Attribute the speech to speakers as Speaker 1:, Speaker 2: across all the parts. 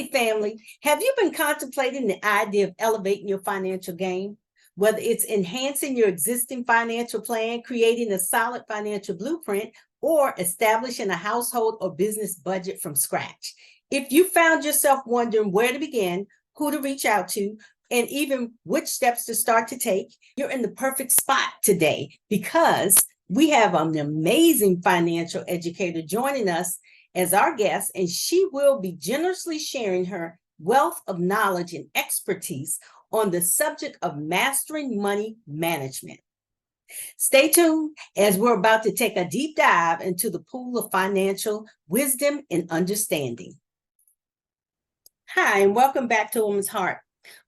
Speaker 1: Hey, family, have you been contemplating the idea of elevating your financial game? Whether it's enhancing your existing financial plan, creating a solid financial blueprint, or establishing a household or business budget from scratch. If you found yourself wondering where to begin, who to reach out to, and even which steps to start to take, you're in the perfect spot today because we have an amazing financial educator joining us as our guest, and she will be generously sharing her wealth of knowledge and expertise on the subject of mastering money management. Stay tuned as we're about to take a deep dive into the pool of financial wisdom and understanding. Hi, and welcome back to Woman's Heart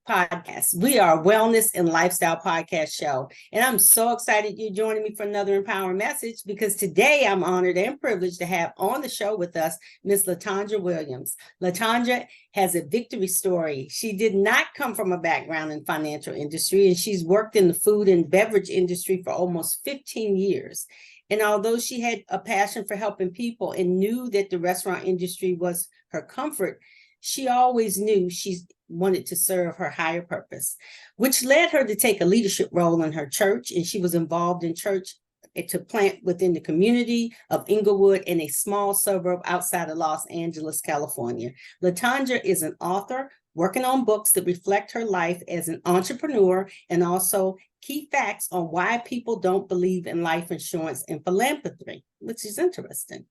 Speaker 1: Podcast. We are a wellness and lifestyle podcast show, and I'm so excited you're joining me for another empowering message because today I'm honored and privileged to have on the show with us Miss LaTondra Williams. LaTondra has a victory story. She did not come from a background in financial industry, and she's worked in the food and beverage industry for almost 15 years. And although she had a passion for helping people and knew that the restaurant industry was her comfort, she always knew she wanted to serve her higher purpose, which led her to take a leadership role in her church. And she was involved in church to plant within the community of Inglewood in a small suburb outside of Los Angeles, California. LaTondra is an author working on books that reflect her life as an entrepreneur and also key facts on why people don't believe in life insurance and philanthropy, which is interesting.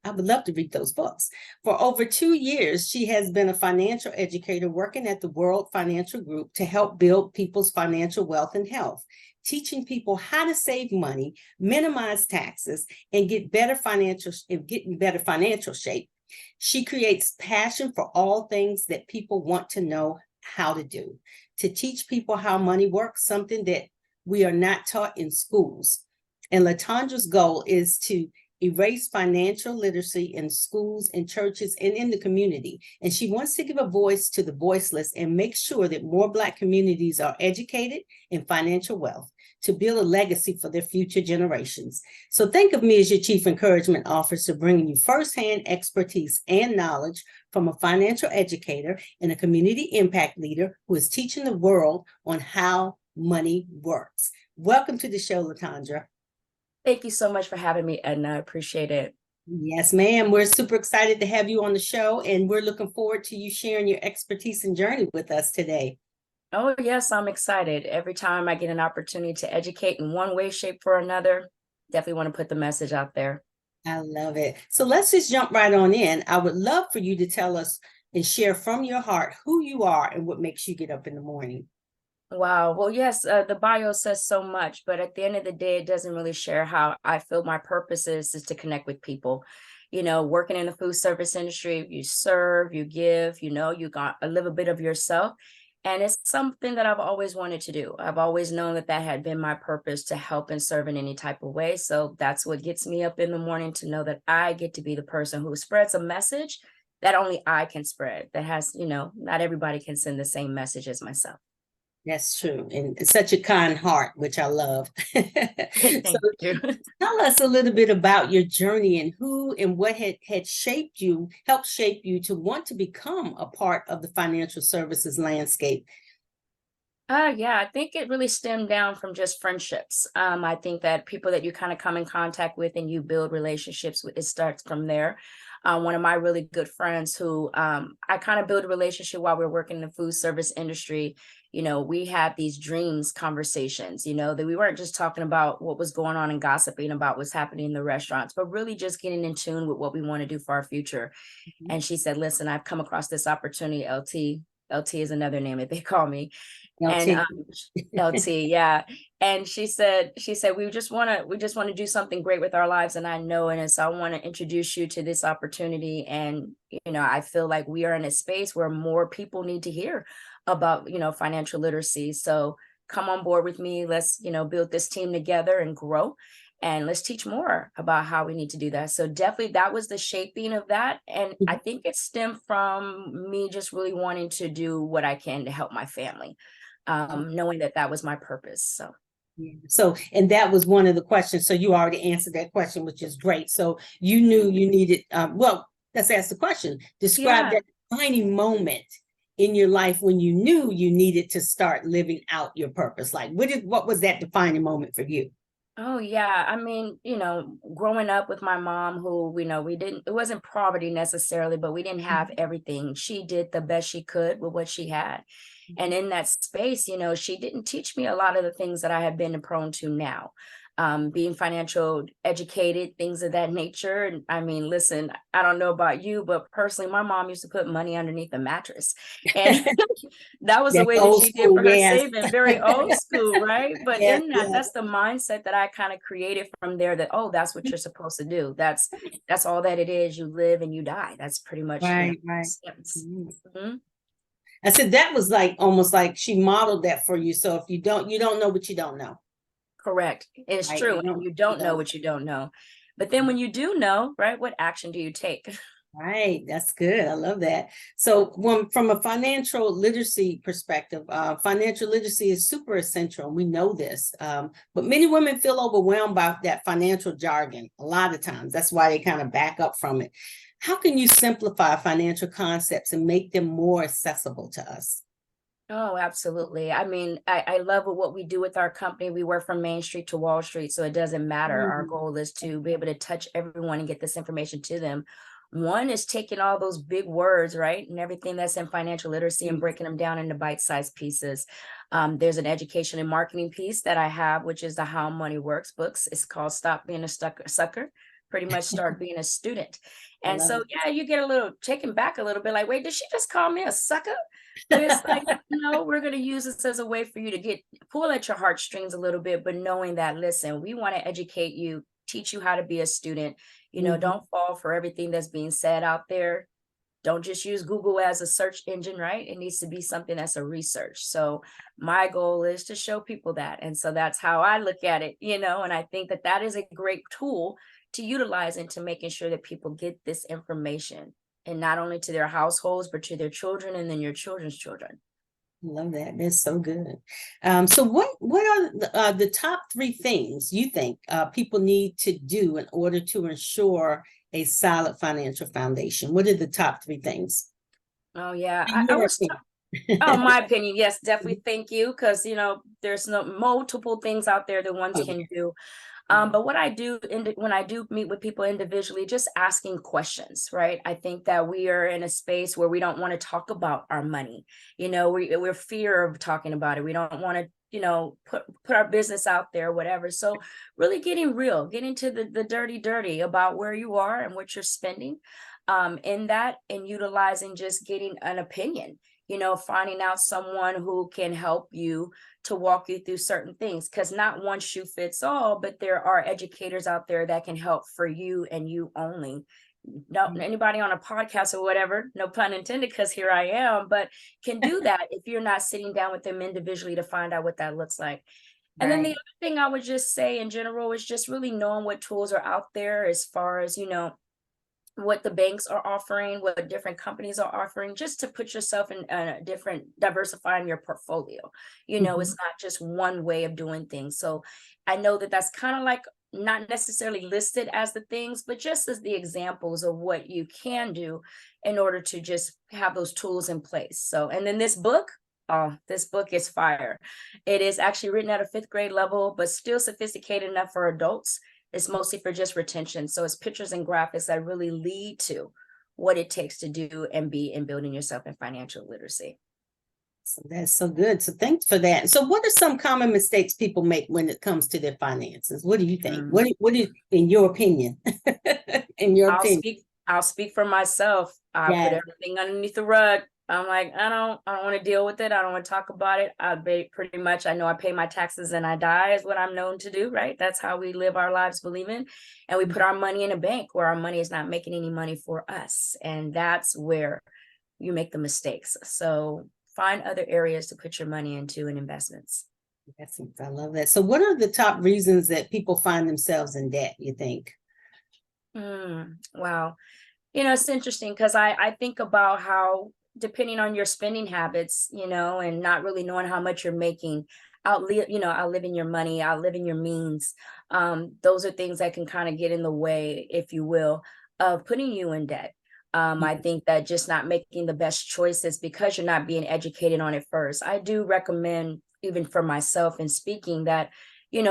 Speaker 1: I would love to read those books. For over 2 years, she has been a financial educator working at the World Financial Group to help build people's financial wealth and health, teaching people how to save money, minimize taxes, and get in better financial shape. She creates passion for all things that people want to know how to do, to teach people how money works, something that we are not taught in schools. And LaTondra's goal is to erase financial literacy in schools and churches and in the community. And she wants to give a voice to the voiceless and make sure that more Black communities are educated in financial wealth to build a legacy for their future generations. So think of me as your chief encouragement officer, bringing you firsthand expertise and knowledge from a financial educator and a community impact leader who is teaching the world on how money works. Welcome to the show, LaTondra.
Speaker 2: Thank you so much for having me, Edna. I appreciate it.
Speaker 1: Yes, ma'am. We're super excited to have you on the show, and we're looking forward to you sharing your expertise and journey with us today.
Speaker 2: Oh, yes, I'm excited. Every time I get an opportunity to educate in one way, shape, or another, definitely want to put the message out there.
Speaker 1: I love it. So let's just jump right on in. I would love for you to tell us and share from your heart who you are and what makes you get up in the morning.
Speaker 2: Wow. Well, yes, the bio says so much, but at the end of the day, it doesn't really share how I feel my purpose is to connect with people. You know, working in the food service industry, you serve, you give, you got a little bit of yourself. And it's something that I've always wanted to do. I've always known that had been my purpose, to help and serve in any type of way. So that's what gets me up in the morning, to know that I get to be the person who spreads a message that only I can spread, that has, not everybody can send the same message as myself.
Speaker 1: That's true. And it's such a kind heart, which I love.
Speaker 2: Thank you.
Speaker 1: Tell us a little bit about your journey and who and what had helped shape you to want to become a part of the financial services landscape.
Speaker 2: Yeah, I think it really stemmed down from just friendships. I think that people that you kind of come in contact with and you build relationships with, it starts from there. One of my really good friends who I kind of built a relationship while we were working in the food service industry. We had these dreams conversations, that we weren't just talking about what was going on and gossiping about what's happening in the restaurants, but really just getting in tune with what we want to do for our future. Mm-hmm. And she said, listen, I've come across this opportunity. LT is another name that they call me.
Speaker 1: LT.
Speaker 2: And LT, yeah. And she said, we just want to do something great with our lives. And I know it. And so I want to introduce you to this opportunity. And, I feel like we are in a space where more people need to hear about, financial literacy. So come on board with me. Let's, build this team together and grow. And let's teach more about how we need to do that. So definitely that was the shaping of that. And I think it stemmed from me just really wanting to do what I can to help my family, knowing that was my purpose.
Speaker 1: So, and that was one of the questions. So you already answered that question, which is great. So you knew you needed, let's ask the question. Describe that defining moment in your life when you knew you needed to start living out your purpose? Like, what was that defining moment for you?
Speaker 2: Oh yeah. I mean, growing up with my mom who, it wasn't poverty necessarily, but we didn't have everything. She did the best she could with what she had. And in that space, she didn't teach me a lot of the things that I have been prone to now. Being financial educated, things of that nature. And I mean, listen, I don't know about you, but personally, my mom used to put money underneath the mattress. And that was the
Speaker 1: That's
Speaker 2: way that
Speaker 1: old
Speaker 2: she did
Speaker 1: school,
Speaker 2: for her
Speaker 1: yes.
Speaker 2: saving, very old school, right? But
Speaker 1: Yes,
Speaker 2: in that,
Speaker 1: yes.
Speaker 2: that's the mindset that I kind of created from there, that, oh, that's what you're supposed to do. That's all that it is. You live and you die. That's pretty much,
Speaker 1: Right, right.
Speaker 2: steps.
Speaker 1: Mhm.
Speaker 2: Mhm.
Speaker 1: I said that was like almost like she modeled that for you. So if you don't know what you don't know.
Speaker 2: Correct. It's
Speaker 1: Right.
Speaker 2: true.
Speaker 1: You
Speaker 2: And
Speaker 1: don't,
Speaker 2: you
Speaker 1: you
Speaker 2: don't know
Speaker 1: don't.
Speaker 2: what you don't know. But then when you do know, right, what action do you take?
Speaker 1: Right, that's good. I love that. So, from a financial literacy perspective, financial literacy is super essential. We know this, but many women feel overwhelmed by that financial jargon. A lot of times, that's why they kind of back up from it. How can you simplify financial concepts and make them more accessible to us?
Speaker 2: Oh, absolutely. I mean, I love what we do with our company. We work from Main Street to Wall Street, so it doesn't matter. Our
Speaker 1: Mhm.
Speaker 2: goal is to be able to touch everyone and get this information to them. One is taking all those big words, right, and everything that's in financial literacy and breaking them down into bite-sized pieces. There's an education and marketing piece that I have, which is the How Money Works books. It's called Stop Being a Sucker. Pretty much start being a student.
Speaker 1: I
Speaker 2: And
Speaker 1: love
Speaker 2: so,
Speaker 1: it.
Speaker 2: yeah, you get a little taken back a little bit, like, wait, did she just call me a sucker? But it's like, no, we're going to use this as a way for you to pull at your heartstrings a little bit, but knowing that, listen, we want to educate you, teach you how to be a student.
Speaker 1: Mhm.
Speaker 2: Don't fall for everything that's being said out there. Don't just use Google as a search engine, right? It needs to be something that's a research. So my goal is to show people that. And so that's how I look at it, and I think that that is a great tool to utilize into making sure that people get this information, and not only to their households, but to their children and then your children's children.
Speaker 1: Love that. That's so good. So what are the top three things you think people need to do in order to ensure a solid financial foundation? What are the top three things?
Speaker 2: Oh yeah,
Speaker 1: In
Speaker 2: I
Speaker 1: your
Speaker 2: was.
Speaker 1: opinion.
Speaker 2: Oh, my opinion, yes, definitely. Thank you, because there's no multiple things out there that ones
Speaker 1: Oh,
Speaker 2: can do.
Speaker 1: yeah.
Speaker 2: But what I do when I do meet with people individually, just asking questions, right? I think that we are in a space where we don't want to talk about our money. We're fear of talking about it. We don't want to, put our business out there, whatever. So really getting real, getting to the dirty about where you are and what you're spending, in that, and utilizing just getting an opinion, finding out someone who can help you to walk you through certain things, because not one shoe fits all, but there are educators out there that can help for you and you only. No, anybody on a podcast or whatever, no pun intended, because here I am, but can do that if you're not sitting down with them individually to find out what that looks like. And then the
Speaker 1: Right.
Speaker 2: other thing I would just say in general is just really knowing what tools are out there, as far as, what the banks are offering, what different companies are offering, just to put yourself in a different, diversifying your portfolio.
Speaker 1: Mhm.
Speaker 2: It's not just one way of doing things. So I know that that's kind of like not necessarily listed as the things, but just as the examples of what you can do in order to just have those tools in place. So, and then this book. Oh, this book is fire. It is actually written at a fifth grade level, but still sophisticated enough for adults. It's mostly for just retention. So it's pictures and graphics that really lead to what it takes to do and be in building yourself in financial literacy.
Speaker 1: So that's so good. So thanks for that. So what are some common mistakes people make when it comes to their finances? What do you think?
Speaker 2: Mm.
Speaker 1: What is in your opinion? In your
Speaker 2: I'll
Speaker 1: opinion?
Speaker 2: speak, I'll speak for myself. I put
Speaker 1: Yes.
Speaker 2: everything underneath the rug. I'm like, I don't want to deal with it. I don't want to talk about it. Pretty much, I know I pay my taxes and I die is what I'm known to do, right? That's how we live our lives believing. And we put our money in a bank where our money is not making any money for us. And that's where you make the mistakes. So find other areas to put your money into and investments.
Speaker 1: Yes, I love that. So what are the top reasons that people find themselves in debt, you think?
Speaker 2: Wow. It's interesting because I think about how, depending on your spending habits, and not really knowing how much you're making, outliving your money, outliving your means. Those are things that can kind of get in the way, if you will, of putting you in debt. I think that just not making the best choices because you're not being educated on it first. I do recommend, even for myself in speaking, that,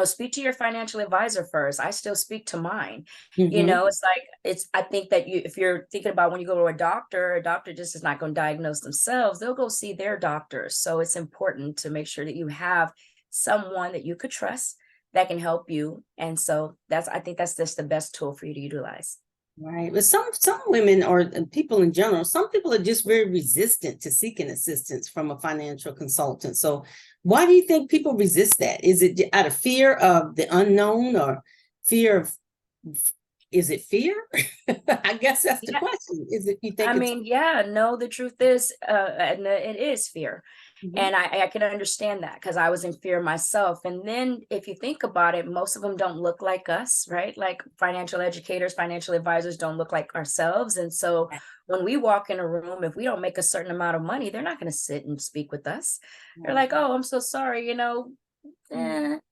Speaker 2: speak to your financial advisor first. I still speak to mine.
Speaker 1: Mhm.
Speaker 2: It's like, I think that if you're thinking about when you go to a doctor just is not going to diagnose themselves. They'll go see their doctors. So it's important to make sure that you have someone that you could trust that can help you. And so I think that's just the best tool for you to utilize.
Speaker 1: Right. But some women or people in general, some people are just very resistant to seeking assistance from a financial consultant. So why do you think people resist that? Is it out of fear of the unknown or fear of, is it fear? I guess that's the
Speaker 2: Yeah.
Speaker 1: question. Is it, you
Speaker 2: I
Speaker 1: think it's,
Speaker 2: mean, yeah, no, the truth is, and it is fear.
Speaker 1: Mhm.
Speaker 2: And I can understand that because I was in fear myself. And then if you think about it, most of them don't look like us, right? Like financial educators, financial advisors don't look like ourselves. And so when we walk in a room, if we don't make a certain amount of money, they're not going to sit and speak with us. They're like, oh, I'm so sorry,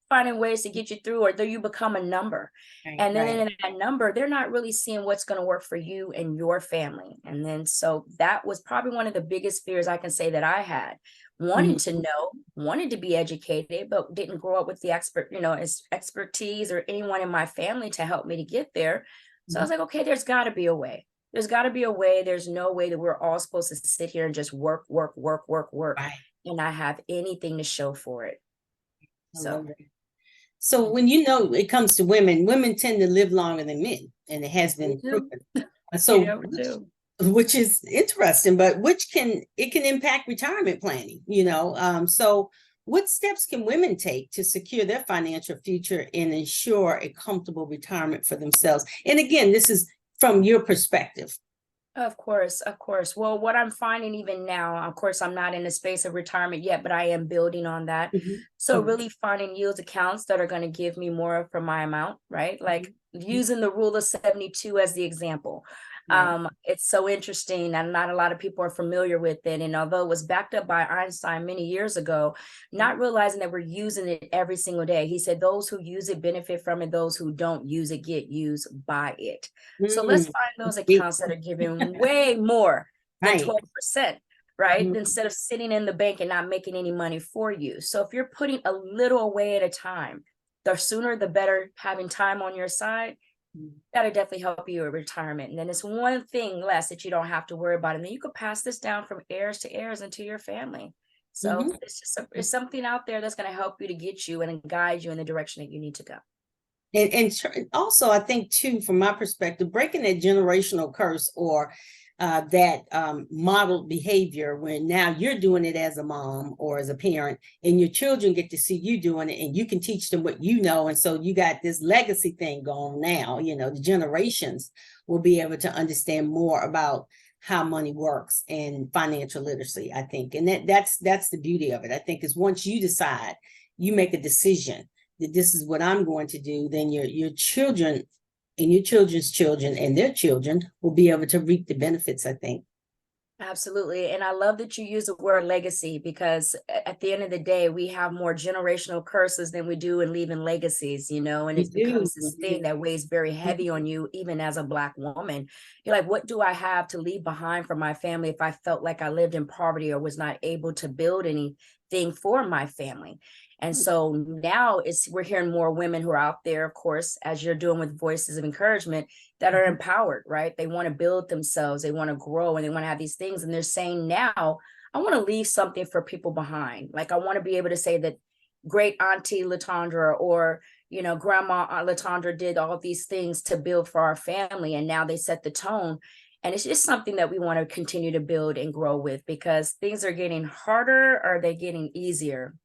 Speaker 2: finding ways to get you through, or do you become a number?
Speaker 1: Right,
Speaker 2: And then
Speaker 1: right.
Speaker 2: in that number, they're not really seeing what's going to work for you and your family. And then so that was probably one of the biggest fears I can say that I had. Wanted
Speaker 1: Mhm.
Speaker 2: to know, wanted to be educated, but didn't grow up with the expertise or anyone in my family to help me to get there. So I was like, okay, there's got to be a way. There's got to be a way. There's no way that we're all supposed to sit here and just work, work, work, work, work,
Speaker 1: Right.
Speaker 2: and not have anything to show for it.
Speaker 1: I
Speaker 2: So
Speaker 1: love it. So when it comes to women, women tend to live longer than men, and it has
Speaker 2: we
Speaker 1: been
Speaker 2: do.
Speaker 1: proven. So
Speaker 2: We do.
Speaker 1: which is interesting, but it can impact retirement planning, so what steps can women take to secure their financial future and ensure a comfortable retirement for themselves? And again, this is from your perspective.
Speaker 2: Of course, of course. Well, what I'm finding even now, of course, I'm not in the space of retirement yet, but I am building on that.
Speaker 1: Mhm.
Speaker 2: So
Speaker 1: Mhm.
Speaker 2: really finding yield accounts that are going to give me more for my amount, right? Like
Speaker 1: Mhm.
Speaker 2: using the rule of 72 as the example.
Speaker 1: Right.
Speaker 2: It's so interesting and not a lot of people are familiar with it. And although it was backed up by Einstein many years ago, not realizing that we're using it every single day. He said, those who use it benefit from it, those who don't use it get used by it. So let's
Speaker 1: Mm.
Speaker 2: find those
Speaker 1: Big.
Speaker 2: accounts that are giving way more than
Speaker 1: Right.
Speaker 2: 12%, right?
Speaker 1: Mhm.
Speaker 2: Instead of sitting in the bank and not making any money for you. So if you're putting a little away at a time, the sooner the better having time on your side, that'll definitely help you in retirement. And then it's one thing less that you don't have to worry about. And then you could pass this down from heirs to heirs into your family. So
Speaker 1: Mhm.
Speaker 2: it's just it's something out there that's going to help you to get you and guide you in the direction that you need to go.
Speaker 1: And also, I think too, from my perspective, breaking that generational curse or that modeled behavior when now you're doing it as a mom or as a parent, and your children get to see you doing it, and you can teach them what you know, and so you got this legacy thing going now. The generations will be able to understand more about how money works and financial literacy, I think, and that's the beauty of it. I think is once you decide, you make a decision that this is what I'm going to do, then your children and your children's children and their children will be able to reap the benefits, I think.
Speaker 2: Absolutely. And I love that you use the word legacy because at the end of the day, we have more generational curses than we do in leaving legacies, and
Speaker 1: We
Speaker 2: it
Speaker 1: do.
Speaker 2: becomes this thing that weighs very heavy on you, even as a Black woman. You're like, what do I have to leave behind for my family if I felt like I lived in poverty or was not able to build anything for my family? And so now we're hearing more women who are out there, of course, as you're doing with Voices of Encouragement, that are empowered, right? They want to build themselves, they want to grow, and they want to have these things. And they're saying now, I want to leave something for people behind. Like I want to be able to say that great auntie LaTondra or grandma LaTondra did all these things to build for our family, and now they set the tone. And it's just something that we want to continue to build and grow with because things are getting harder or are they getting easier?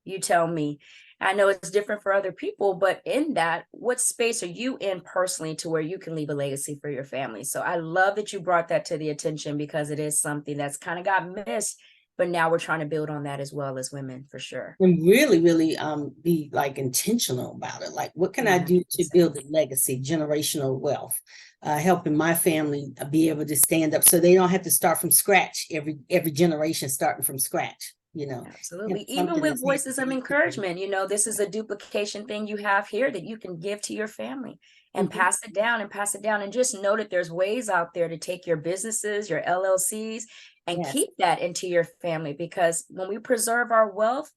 Speaker 2: You tell me. I know it's different for other people, but in that, what space are you in personally to where you can leave a legacy for your family? So I love that you brought that to the attention because it is something that's kind of got missed, but now we're trying to build on that as well as women for sure.
Speaker 1: And really, really be like intentional about it. Like, what can I do to
Speaker 2: 100%.
Speaker 1: build a legacy, generational wealth, helping my family be able to stand up so they don't have to start from scratch every generation starting from scratch,
Speaker 2: Absolutely. Even
Speaker 1: something
Speaker 2: with
Speaker 1: that's
Speaker 2: Voices of
Speaker 1: handed down.
Speaker 2: Encouragement, this is a duplication thing you have here that you can give to your family. and pass it down and pass it down. And just know that there's ways out there to take your businesses, your LLCs, and
Speaker 1: Yes.
Speaker 2: keep that into your family, because when we preserve our wealth,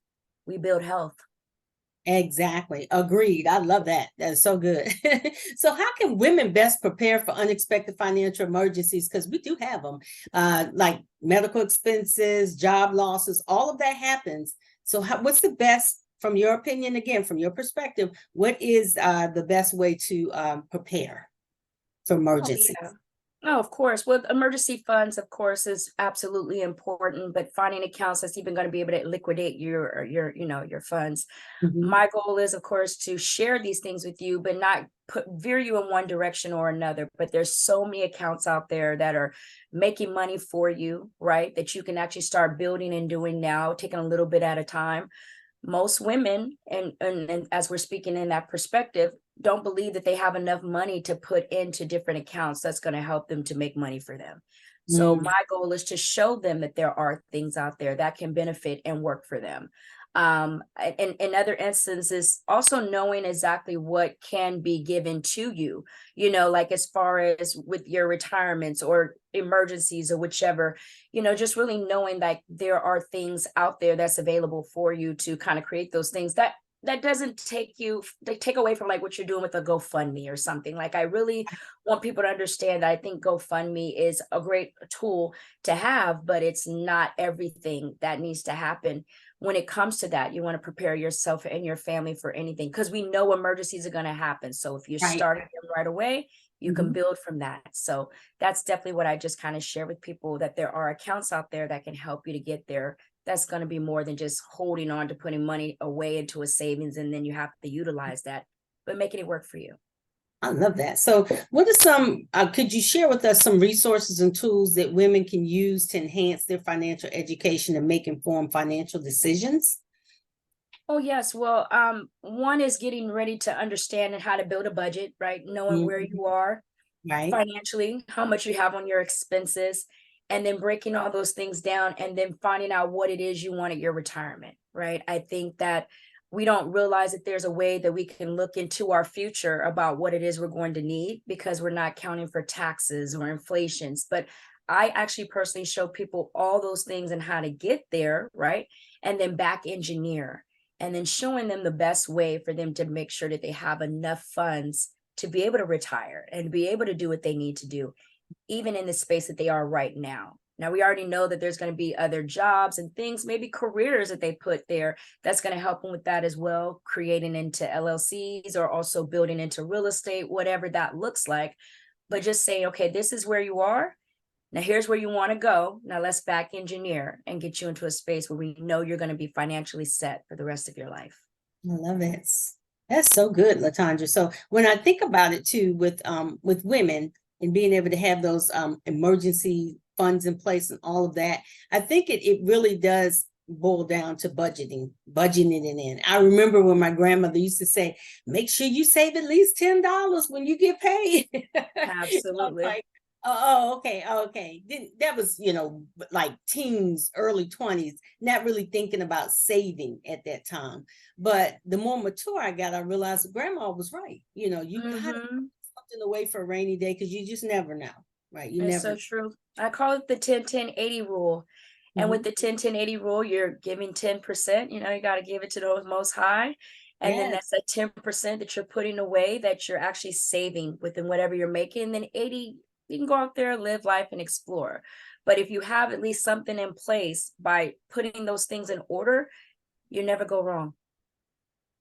Speaker 2: we build health.
Speaker 1: Exactly. Agreed. I love that. That's so good. So how can women best prepare for unexpected financial emergencies? Because we do have them, like medical expenses, job losses, all of that happens. So what's the best, from your opinion, again, from your perspective, what is the best way to prepare for
Speaker 2: Oh,
Speaker 1: emergencies?
Speaker 2: yeah. Oh, of course. Well, emergency funds, of course, is absolutely important, but finding accounts that's even going to be able to liquidate your funds.
Speaker 1: Mhm.
Speaker 2: My goal is, of course, to share these things with you, but not veer you in one direction or another. But there's so many accounts out there that are making money for you, right? That you can actually start building and doing now, taking a little bit at a time. Most women, and as we're speaking in that perspective, don't believe that they have enough money to put into different accounts that's going to help them to make money for them. So
Speaker 1: Mm.
Speaker 2: my goal is to show them that there are things out there that can benefit and work for them. In other instances, also knowing exactly what can be given to you, like as far as with your retirements or emergencies or whichever, just really knowing that there are things out there that's available for you to kind of create those things that doesn't take away from like what you're doing with a GoFundMe or something. Like, I really want people to understand that I think GoFundMe is a great tool to have, but it's not everything that needs to happen. When it comes to that, you want to prepare yourself and your family for anything, because we know emergencies are going to happen. So if you're
Speaker 1: Right.
Speaker 2: starting them right away, you can
Speaker 1: Mhm.
Speaker 2: build from that. So that's definitely what I just kind of share with people, that there are accounts out there that can help you to get there. That's going to be more than just holding on to putting money away into a savings and then you have to utilize that, but making it work for you.
Speaker 1: I love that. So what are some, could you share with us some resources and tools that women can use to enhance their financial education and make informed financial decisions?
Speaker 2: Oh, yes. Well, one is getting ready to understand and how to build a budget, right? Knowing where
Speaker 1: Mhm.
Speaker 2: you are
Speaker 1: Right.
Speaker 2: financially, how much you have on your expenses, and then breaking all those things down and then finding out what it is you want at your retirement, right? I think that we don't realize that there's a way that we can look into our future about what it is we're going to need, because we're not counting for taxes or inflations. But I actually personally show people all those things and how to get there, right? And then back engineer, and then showing them the best way for them to make sure that they have enough funds to be able to retire and be able to do what they need to do, even in the space that they are right now. Now, we already know that there's going to be other jobs and things, maybe careers that they put there that's going to help them with that as well, creating into LLCs or also building into real estate, whatever that looks like. But just saying, okay, this is where you are. Now, here's where you want to go. Now, let's back engineer and get you into a space where we know you're going to be financially set for the rest of your life.
Speaker 1: I love it. That's so good, LaTondra. So when I think about it too, with women and being able to have those emergency funds in place and all of that, I think it really does boil down to budgeting it in. I remember when my grandmother used to say, make sure you save at least $10 when you get paid.
Speaker 2: Absolutely.
Speaker 1: Like, oh, okay, okay. That was, like teens, early 20s, not really thinking about saving at that time. But the more mature I got, I realized grandma was right. You got to put something away for a rainy day, because you just never know, right? You
Speaker 2: It's
Speaker 1: never.
Speaker 2: so true. I call it the 10-10-80 rule. And with
Speaker 1: Mhm.
Speaker 2: the 10-10-80 rule, you're giving 10%, you got to give it to the most high. And then
Speaker 1: Yes.
Speaker 2: that's that 10% that you're putting away that you're actually saving within whatever you're making. And then 80, you can go out there, live life, and explore. But if you have at least something in place by putting those things in order, you never go wrong.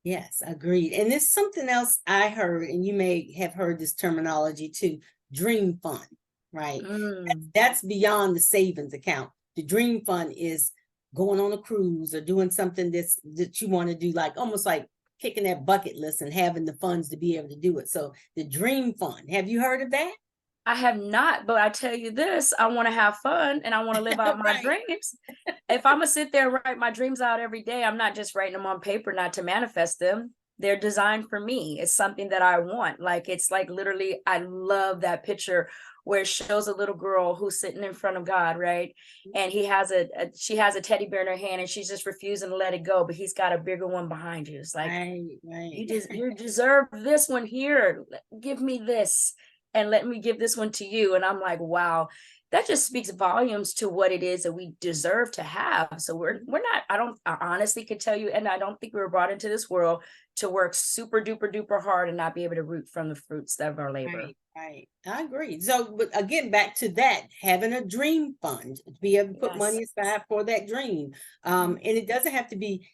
Speaker 1: Yes, agreed. And there's something else I heard, and you may have heard this terminology too, dream fund, right?
Speaker 2: Mm.
Speaker 1: That's beyond the savings account. The dream fund is going on a cruise or doing something that you want to do, like almost like kicking that bucket list and having the funds to be able to do it. So the dream fund, have you heard of that?
Speaker 2: I have not, but I tell you this, I want to have fun and I want to live out my
Speaker 1: Right.
Speaker 2: dreams. If I'm gonna sit there and write my dreams out every day, I'm not just writing them on paper, not to manifest them. They're designed for me. It's something that I want. Like, it's like literally, I love that picture where it shows a little girl who's sitting in front of God, right? And she has a teddy bear in her hand and she's just refusing to let it go, but he's got a bigger one behind you. It's like,
Speaker 1: Right.
Speaker 2: you deserve this one here. Give me this and let me give this one to you. And I'm like, wow, that just speaks volumes to what it is that we deserve to have. So we're not, I honestly can tell you, and I don't think we were brought into this world to work super duper duper hard and not be able to root from the fruits of our labor.
Speaker 1: Right. I agree. So, but again, back to that, having a dream fund to be able to put money aside for that dream. And it doesn't have to be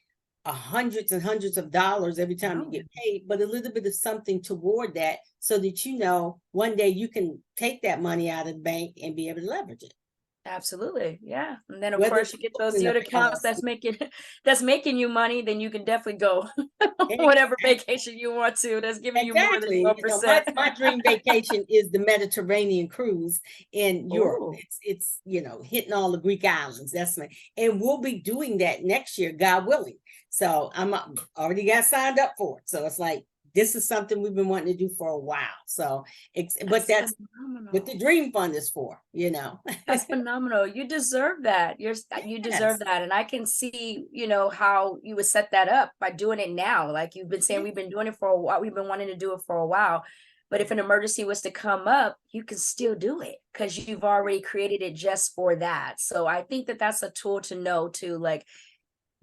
Speaker 1: hundreds and hundreds of dollars every time you get paid, but a little bit of something toward that, so that you know one day you can take that money out of the bank and be able to leverage it.
Speaker 2: Absolutely. Yeah. And then of course you get those yield accounts that's making you money, then you can definitely go whatever vacation you want to. That's giving you more than 12%.
Speaker 1: My dream vacation is the Mediterranean cruise in Europe. It's hitting all the Greek islands. And we'll be doing that next year, God willing. So I'm already got signed up for it. So it's like, this is something we've been wanting to do for a while. So, but that's what the dream fund is for,
Speaker 2: That's phenomenal. You deserve that. You deserve that. And I can see, how you would set that up by doing it now. Like you've been saying, we've been doing it for a while. We've been wanting to do it for a while. But if an emergency was to come up, you can still do it because you've already created it just for that. So I think that that's a tool to know too, like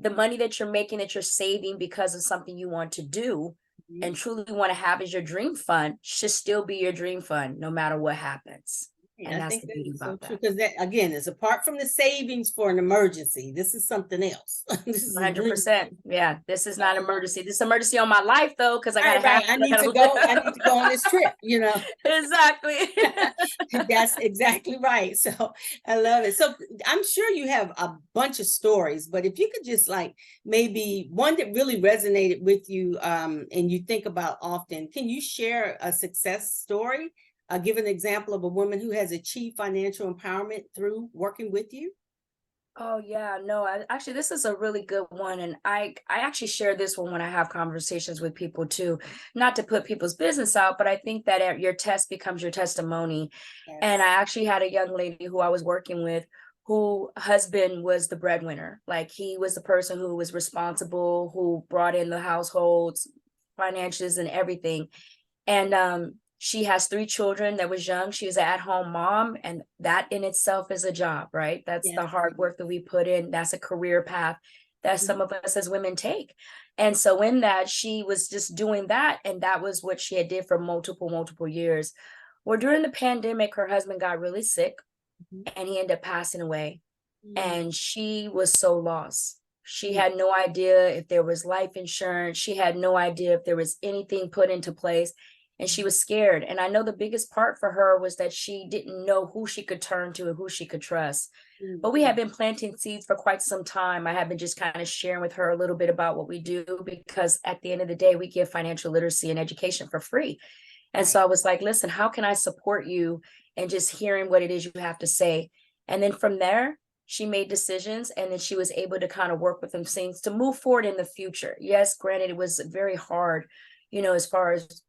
Speaker 2: the money that you're making, that you're saving because of something you want to do and truly want to have as your dream fund should still be your dream fund no matter what happens. And that's the beauty about that.
Speaker 1: Because that, again, is apart from the savings for an emergency, this is something else. This is
Speaker 2: 100%. Yeah, this is not an emergency. This is an emergency on my life though, because I
Speaker 1: need to go on this trip,
Speaker 2: Exactly.
Speaker 1: That's exactly right. So I love it. So I'm sure you have a bunch of stories, but if you could just like maybe one that really resonated with you and you think about often, can you share a success story? Give an example of a woman who has achieved financial empowerment through working with you.
Speaker 2: Oh yeah, no, actually this is a really good one. And I actually share this one when I have conversations with people too, not to put people's business out, but I think that your test becomes your testimony. Yes. And I actually had a young lady who I was working with who husband was the breadwinner. Like he was the person who was responsible, who brought in the household's finances and everything. And she has 3 children that was young. She was an at-home mom, and that in itself is a job, right? That's the hard work that we put in. That's a career path that some of us as women take. And so in that, she was just doing that, and that was what she had did for multiple years. Well, during the pandemic, her husband got really sick, and he ended up passing away. And she was so lost. She had no idea if there was life insurance. She had no idea if there was anything put into place. And she was scared. And I know the biggest part for her was that she didn't know who she could turn to and who she could trust. But we have been planting seeds for quite some time. I have been just kind of sharing with her a little bit about what we do, because at the end of the day, we give financial literacy and education for free. And so I was like, listen, how can I support you? And just hearing what it is you have to say. And then from there, she made decisions, and then she was able to kind of work with them things to move forward in the future. Yes, granted, it was very hard, as far as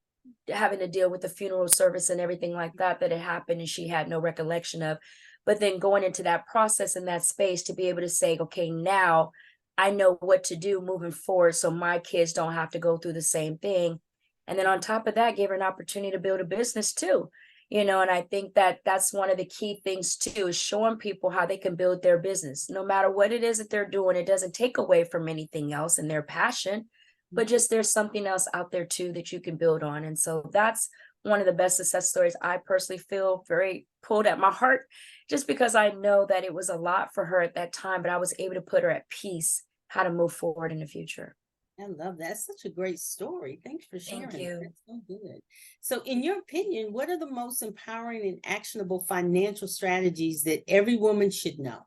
Speaker 2: having to deal with the funeral service and everything like that had happened and she had no recollection of. But then going into that process in that space to be able to say, okay, now I know what to do moving forward so my kids don't have to go through the same thing. And then on top of that, gave her an opportunity to build a business too. And I think that that's one of the key things too, is showing people how they can build their business. No matter what it is that they're doing, it doesn't take away from anything else and their passion. But just there's something else out there too that you can build on. And so that's one of the best success stories. I personally feel very pulled at my heart, just because I know that it was a lot for her at that time, but I was able to put her at peace how to move forward in the future.
Speaker 1: I love that. It's such a great story. Thanks for sharing.
Speaker 2: Thank you.
Speaker 1: That's so good. So in your opinion, what are the most empowering and actionable financial strategies that every woman should know?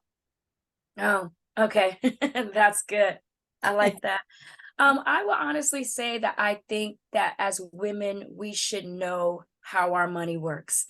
Speaker 2: Oh, okay. That's good. I like that. I will honestly say that I think that as women, we should know how our money works.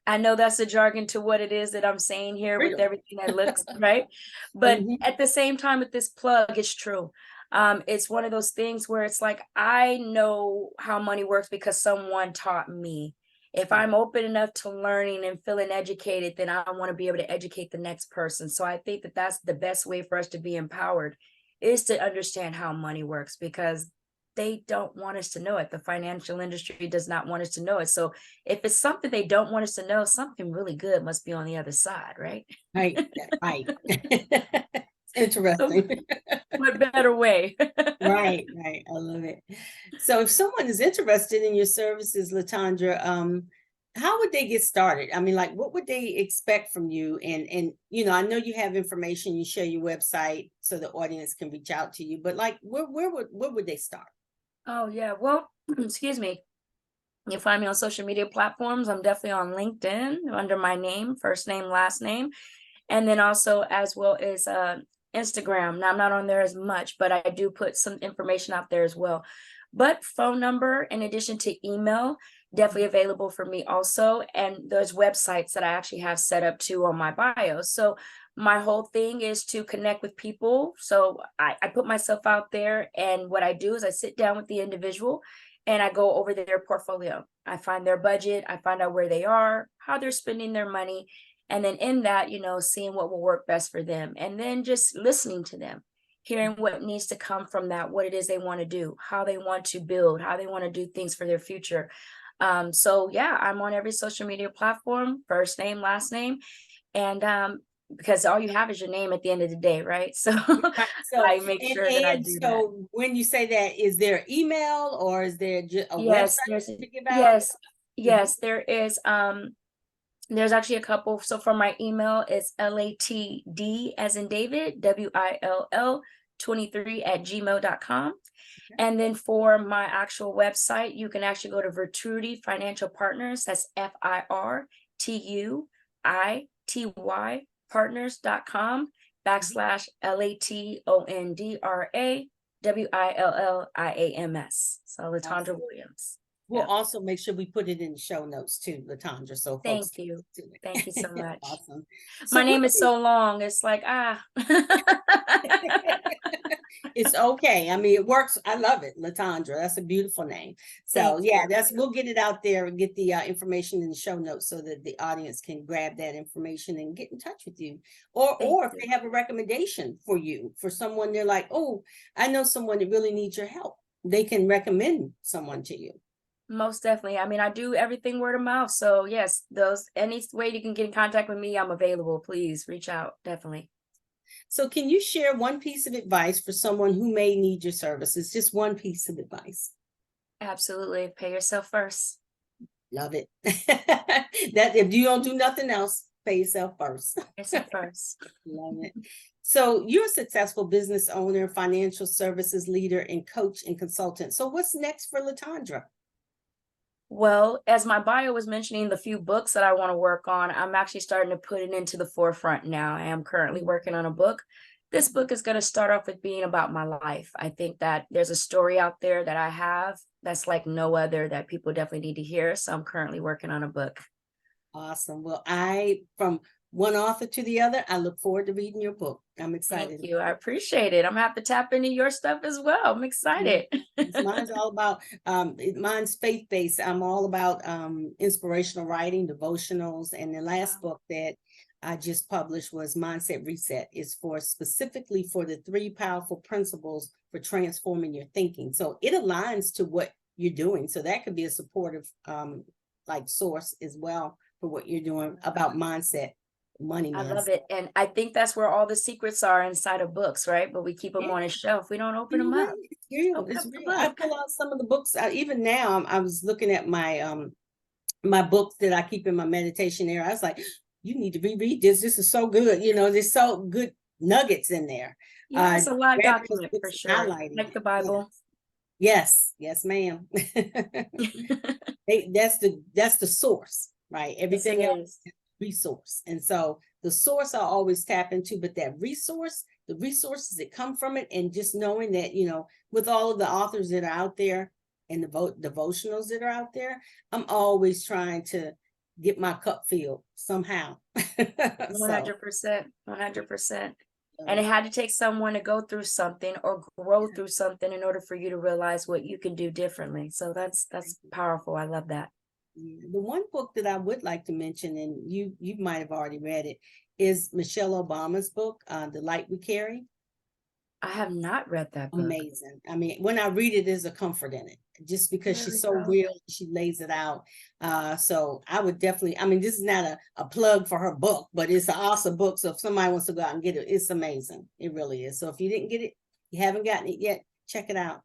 Speaker 2: I know that's a jargon to what it is that I'm saying here with everything that looks right. But at the same time with this plug, it's true. It's one of those things where it's like, I know how money works because someone taught me. If I'm open enough to learning and feeling educated, then I want to be able to educate the next person. So I think that that's the best way for us to be empowered, is to understand how money works, because they don't want us to know it. The financial industry does not want us to know it. So if it's something they don't want us to know, something really good must be on the other side, right?
Speaker 1: Right, right.
Speaker 2: So
Speaker 1: Interesting.
Speaker 2: what better way?
Speaker 1: Right, right. I love it. So if someone is interested in your services, LaTondra, how would they get started? I mean, like, what would they expect from you? And I know you have information, you share your website so the audience can reach out to you, but like, where would they start?
Speaker 2: Oh yeah. Well, excuse me. You find me on social media platforms. I'm definitely on LinkedIn under my name, first name, last name. And then also as well as Instagram. Now I'm not on there as much, but I do put some information out there as well. But phone number, in addition to email, definitely available for me also. And there's websites that I actually have set up too on my bio. So my whole thing is to connect with people. So I put myself out there, and what I do is I sit down with the individual and I go over their portfolio. I find their budget, I find out where they are, how they're spending their money. And then in that, seeing what will work best for them. And then just listening to them, hearing what needs to come from that, what it is they want to do, how they want to build, how they want to do things for their future. So yeah, I'm on every social media platform, first name, last name. And because all you have is your name at the end of the day, right? So
Speaker 1: Right. So,
Speaker 2: I make
Speaker 1: and,
Speaker 2: sure that I
Speaker 1: and
Speaker 2: do that.
Speaker 1: so when you say that, is there email or is there just a
Speaker 2: Yes,
Speaker 1: website to give out?
Speaker 2: yes, yes, there is. There's actually a couple. So for my email, it's LATD as in David, WILL 23@gmail.com. And then for my actual website, you can actually go to Virtuity Financial Partners. That's FIRTUITY partners.com /LATONDRA WILLIAMS. So LaTondra Williams.
Speaker 1: We'll
Speaker 2: Yeah.
Speaker 1: also make sure we put it in the show notes too, LaTondra, so folks
Speaker 2: Thank you.
Speaker 1: can do it.
Speaker 2: Thank you so much.
Speaker 1: Awesome.
Speaker 2: My
Speaker 1: So
Speaker 2: name is so long. It's like,
Speaker 1: it's okay. I mean, it works. I love it, LaTondra. That's a beautiful name. So
Speaker 2: Thank
Speaker 1: yeah,
Speaker 2: you.
Speaker 1: we'll get it out there and get the information in the show notes so that the audience can grab that information and get in touch with you. Or if
Speaker 2: you.
Speaker 1: they have a recommendation for you, for someone, they're like, oh, I know someone that really needs your help. They can recommend someone to you.
Speaker 2: Most definitely. I mean, I do everything word of mouth. So yes, any way you can get in contact with me, I'm available. Please reach out. Definitely.
Speaker 1: So can you share one piece of advice for someone who may need your services? Just one piece of advice.
Speaker 2: Absolutely. Pay yourself first.
Speaker 1: Love it. That if you don't do nothing else, pay yourself first.
Speaker 2: Pay yourself first.
Speaker 1: Love it. So you're a successful business owner, financial services leader, and coach and consultant. So what's next for LaTondra?
Speaker 2: Well, as my bio was mentioning, the few books that I want to work on, I'm actually starting to put it into the forefront now. I am currently working on a book. This book is going to start off with being about my life. I think that there's a story out there that I have that's like no other that people definitely need to hear. So I'm currently working on a book.
Speaker 1: Awesome. Well, from one author to the other, I look forward to reading your book. I'm excited.
Speaker 2: Thank you. I appreciate it. I'm gonna have to tap into your stuff as well. I'm excited.
Speaker 1: Mine's all about mine's faith-based. I'm all about inspirational writing, devotionals, and the last book that I just published was Mindset Reset. It's specifically for the 3 powerful principles for transforming your thinking. So it aligns to what you're doing. So that could be a supportive source as well for what you're doing about mindset, money
Speaker 2: I
Speaker 1: mindset.
Speaker 2: love it. And I think that's where all the secrets are inside of books, right? But we keep them on a shelf. We don't open them up.
Speaker 1: It's real.
Speaker 2: Open
Speaker 1: It's
Speaker 2: up the
Speaker 1: real. I
Speaker 2: book.
Speaker 1: pull out some of the books. Even now, I was looking at my books that I keep in my meditation area. I was like, you need to reread this. This is so good. There's so good nuggets in there.
Speaker 2: Yes, a live
Speaker 1: grab those
Speaker 2: document for
Speaker 1: books,
Speaker 2: sure.
Speaker 1: highlighting
Speaker 2: Like
Speaker 1: it.
Speaker 2: the Bible.
Speaker 1: Yes, ma'am. That's the source, right? Everything
Speaker 2: Yes, it
Speaker 1: else
Speaker 2: is.
Speaker 1: is resource. And so the source I always tap into, but that resource, the resources that come from it, and just knowing that, with all of the authors that are out there and the devotionals that are out there, I'm always trying to get my cup filled somehow.
Speaker 2: 100%. 100%. And it had to take someone to go through something or grow through something in order for you to realize what you can do differently. So that's powerful. I love that.
Speaker 1: Yeah. The one book that I would like to mention, and you might have already read it, is Michelle Obama's book, The Light We Carry.
Speaker 2: I have not read that book.
Speaker 1: Amazing. I mean, when I read it, there's a comfort in it, just because
Speaker 2: There we
Speaker 1: she's so
Speaker 2: go.
Speaker 1: real, she lays it out. So I would definitely, I mean, this is not a plug for her book, but it's an awesome book. So if somebody wants to go out and get it, it's amazing. It really is. So if you didn't get it, you haven't gotten it yet, check it out.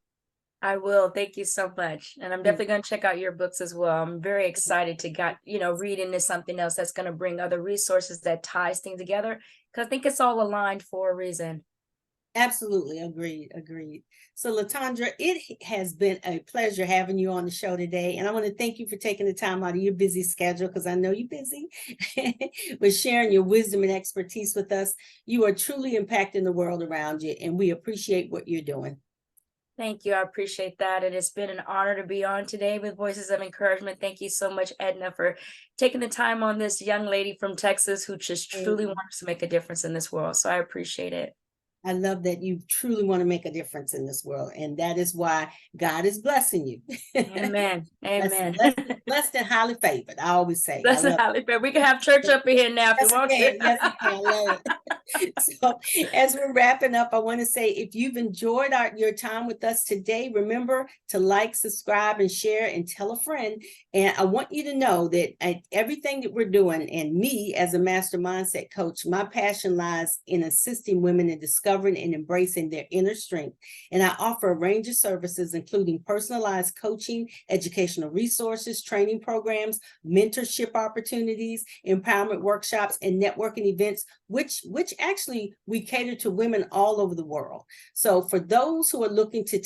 Speaker 2: I will. Thank you so much. And I'm
Speaker 1: Mm.
Speaker 2: definitely going to check out your books as well. I'm very excited to read into something else that's going to bring other resources that ties things together. Because I think it's all aligned for a reason.
Speaker 1: Absolutely. Agreed. So LaTondra, it has been a pleasure having you on the show today. And I want to thank you for taking the time out of your busy schedule, because I know you're busy, with sharing your wisdom and expertise with us. You are truly impacting the world around you, and we appreciate what you're doing.
Speaker 2: Thank you. I appreciate that. And it's been an honor to be on today with Voices of Encouragement. Thank you so much, Edna, for taking the time on this young lady from Texas who just truly wants to make a difference in this world. So I appreciate it.
Speaker 1: I love that you truly want to make a difference in this world. And that is why God is blessing you.
Speaker 2: Amen. Amen.
Speaker 1: Blessed and highly favored, I always say.
Speaker 2: That's a highly fair. We can have church up in here now if
Speaker 1: Yes,
Speaker 2: you want
Speaker 1: we can.
Speaker 2: to.
Speaker 1: Yes, we can. I love it. So as we're wrapping up, I want to say, if you've enjoyed your time with us today, remember to like, subscribe, and share, and tell a friend. And I want you to know that everything that we're doing, and me as a master mindset coach, my passion lies in assisting women in discovering and embracing their inner strength. And I offer a range of services, including personalized coaching, educational resources, training programs, mentorship opportunities, empowerment workshops, and networking events, which actually we cater to women all over the world. So for those who are looking to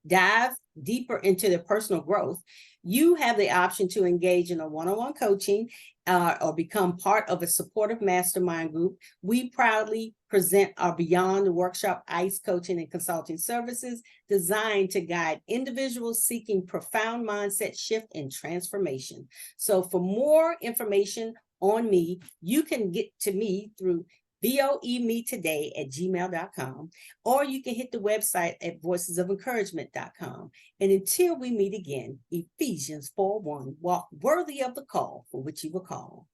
Speaker 1: dive deeper into their personal growth, you have the option to engage in a one-on-one coaching or become part of a supportive mastermind group. We proudly present our Beyond the Workshop ICE coaching and consulting services designed to guide individuals seeking profound mindset shift and transformation. So for more information on me, you can get to me through voemetoday@gmail.com, or you can hit the website at voicesoфencouragement.com. And until we meet again, Ephesians 4:1, walk worthy of the call for which you were called.